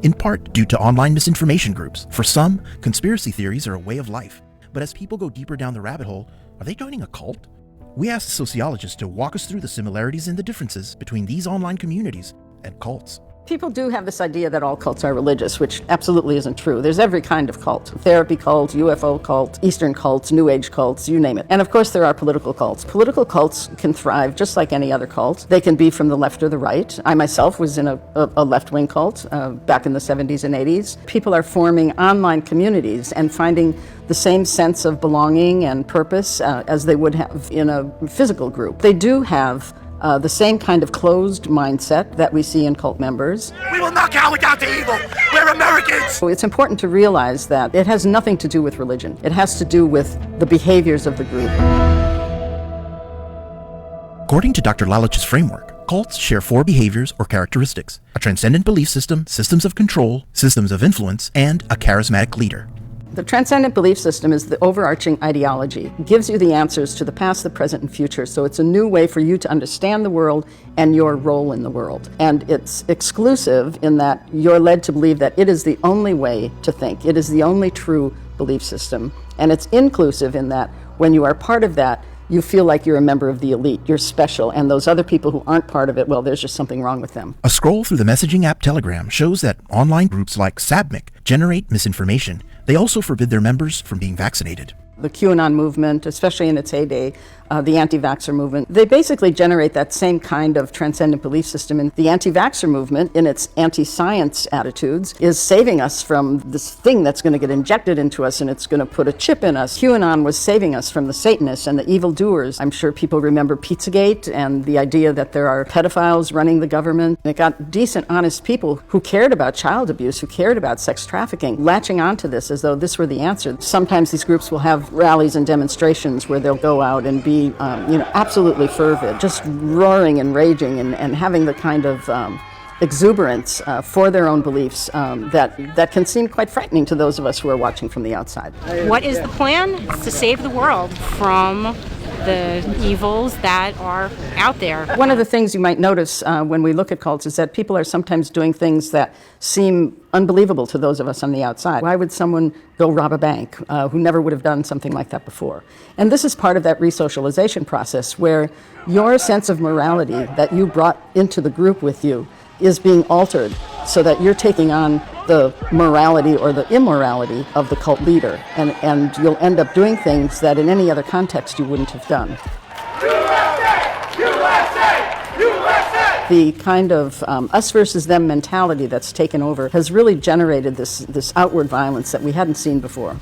in part due to online misinformation groups. For some, conspiracy theories are a way of life. But as people go deeper down the rabbit hole, are they joining a cult? We asked a sociologist to walk us through the similarities and the differences between these online communities and cults. People do have this idea that all cults are religious, which absolutely isn't true. There's every kind of cult. Therapy cult, UFO cult, Eastern cults, New Age cults, you name it. And of course there are political cults. Political cults can thrive just like any other cult. They can be from the left or the right. I myself was in a left-wing cult back in the 70s and 80s. People are forming online communities and finding the same sense of belonging and purpose as they would have in a physical group. They do have the same kind of closed mindset that we see in cult members. We will knock out out the evil. We're Americans. So it's important to realize that it has nothing to do with religion. It has to do with the behaviors of the group. According to Dr. Lalich's framework, cults share 4 behaviors or characteristics: a transcendent belief system, systems of control, systems of influence, and a charismatic leader. The transcendent belief system is the overarching ideology. It gives you the answers to the past, the present, and future. So it's a new way for you to understand the world and your role in the world. And it's exclusive in that you're led to believe that it is the only way to think. It is the only true belief system. And it's inclusive in that when you are part of that, you feel like you're a member of the elite, you're special, and those other people who aren't part of it, well, there's just something wrong with them. A scroll through the messaging app Telegram shows that online groups like SABMIC generate misinformation. They also forbid their members from being vaccinated. The QAnon movement, especially in its heyday, the anti-vaxxer movement, they basically generate that same kind of transcendent belief system. And the anti-vaxxer movement, in its anti-science attitudes, is saving us from this thing that's going to get injected into us and it's going to put a chip in us. QAnon was saving us from the Satanists and the evildoers. I'm sure people remember Pizzagate and the idea that there are pedophiles running the government. It got decent, honest people who cared about child abuse, who cared about sex trafficking, latching onto this as though this were the answer. Sometimes these groups will have rallies and demonstrations where they'll go out and be absolutely fervid, just roaring and raging and having the kind of exuberance for their own beliefs that can seem quite frightening to those of us who are watching from the outside. What is the plan? It's to save the world from the evils that are out there. One of the things you might notice when we look at cults is that people are sometimes doing things that seem unbelievable to those of us on the outside. Why would someone go rob a bank who never would have done something like that before? And this is part of that resocialization process where your sense of morality that you brought into the group with you is being altered so that you're taking on the morality or the immorality of the cult leader. And you'll end up doing things that in any other context you wouldn't have done. USA! USA! USA! The kind of us versus them mentality that's taken over has really generated this outward violence that we hadn't seen before.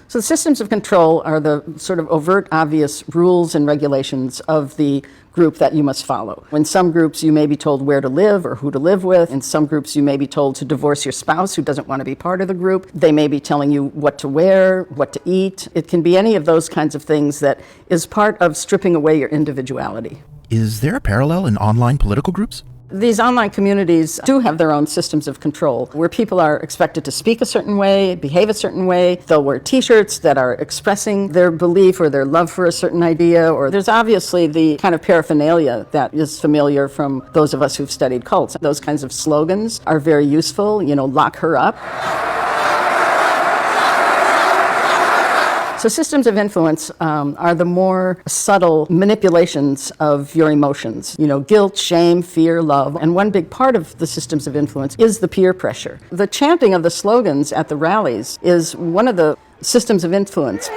So the systems of control are the sort of overt, obvious rules and regulations of the group that you must follow. In some groups, you may be told where to live or who to live with. In some groups, you may be told to divorce your spouse who doesn't want to be part of the group. They may be telling you what to wear, what to eat. It can be any of those kinds of things that is part of stripping away your individuality. Is there a parallel in online political groups? These online communities do have their own systems of control where people are expected to speak a certain way, behave a certain way. They'll wear t-shirts that are expressing their belief or their love for a certain idea, or there's obviously the kind of paraphernalia that is familiar from those of us who've studied cults. Those kinds of slogans are very useful, lock her up. So systems of influence are the more subtle manipulations of your emotions. Guilt, shame, fear, love. And one big part of the systems of influence is the peer pressure. The chanting of the slogans at the rallies is one of the systems of influence.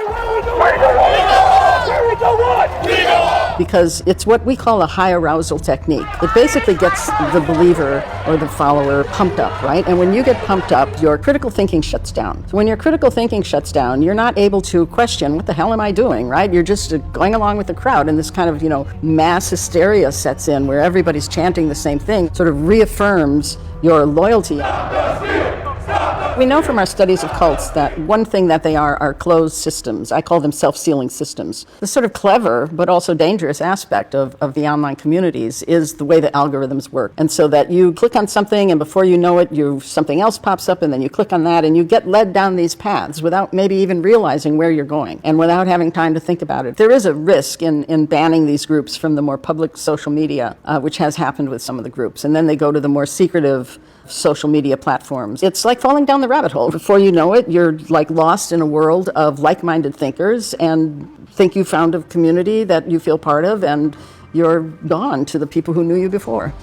Because it's what we call a high arousal technique. It basically gets the believer or the follower pumped up, right? And when you get pumped up, your critical thinking shuts down. So when your critical thinking shuts down, you're not able to question, what the hell am I doing, right? You're just going along with the crowd, and this kind of, mass hysteria sets in where everybody's chanting the same thing, sort of reaffirms your loyalty. Stop the steal! Stop the We know from our studies of cults that one thing that they are closed systems. I call them self-sealing systems. The sort of clever but also dangerous aspect of the online communities is the way the algorithms work. And so that you click on something and before you know it, something else pops up and then you click on that and you get led down these paths without maybe even realizing where you're going and without having time to think about it. There is a risk in banning these groups from the more public social media, which has happened with some of the groups. And then they go to the more secretive social media platforms. It's like falling down the rabbit hole. Before you know it, you're like lost in a world of like-minded thinkers and think you found a community that you feel part of, and you're gone to the people who knew you before.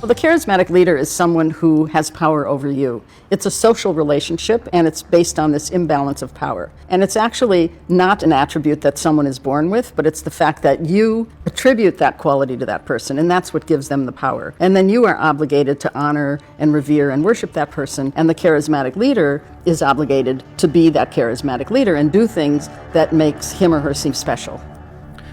Well, the charismatic leader is someone who has power over you. It's a social relationship, and it's based on this imbalance of power. And it's actually not an attribute that someone is born with, but it's the fact that you attribute that quality to that person, and that's what gives them the power. And then you are obligated to honor and revere and worship that person, and the charismatic leader is obligated to be that charismatic leader and do things that makes him or her seem special.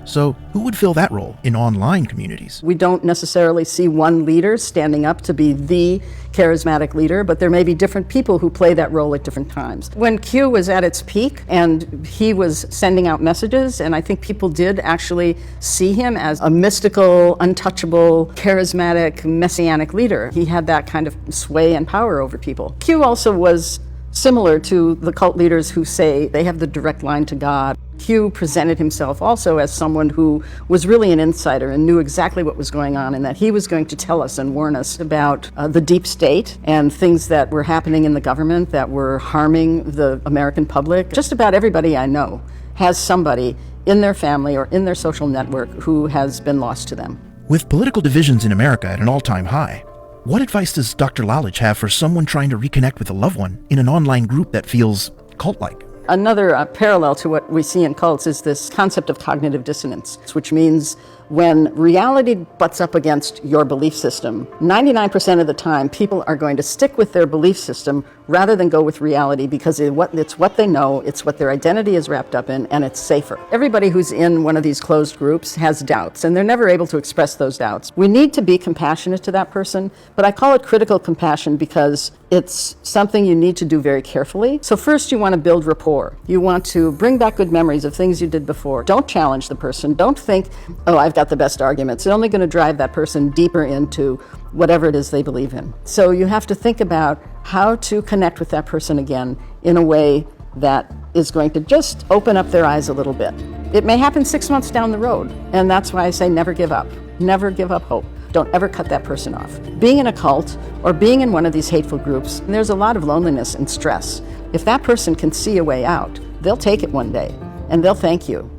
So, who would fill that role in online communities? We don't necessarily see one leader standing up to be the charismatic leader, but there may be different people who play that role at different times. When Q was at its peak and he was sending out messages, and I think people did actually see him as a mystical, untouchable, charismatic, messianic leader. He had that kind of sway and power over people. Q also was similar to the cult leaders who say they have the direct line to God. Q presented himself also as someone who was really an insider and knew exactly what was going on, and that he was going to tell us and warn us about the deep state and things that were happening in the government that were harming the American public. Just about everybody I know has somebody in their family or in their social network who has been lost to them. With political divisions in America at an all-time high, what advice does Dr. Lalich have for someone trying to reconnect with a loved one in an online group that feels cult-like? Another parallel to what we see in cults is this concept of cognitive dissonance, which means when reality butts up against your belief system, 99% of the time people are going to stick with their belief system rather than go with reality because it's what they know, it's what their identity is wrapped up in, and it's safer. Everybody who's in one of these closed groups has doubts, and they're never able to express those doubts. We need to be compassionate to that person, but I call it critical compassion because it's something you need to do very carefully. So first you want to build rapport. You want to bring back good memories of things you did before. Don't challenge the person. Don't think, oh, I've got the best arguments. It's only going to drive that person deeper into whatever it is they believe in. So you have to think about how to connect with that person again in a way that is going to just open up their eyes a little bit. It may happen 6 months down the road, and that's why I say never give up. Never give up hope. Don't ever cut that person off. Being in a cult or being in one of these hateful groups, there's a lot of loneliness and stress. If that person can see a way out, they'll take it one day, and they'll thank you.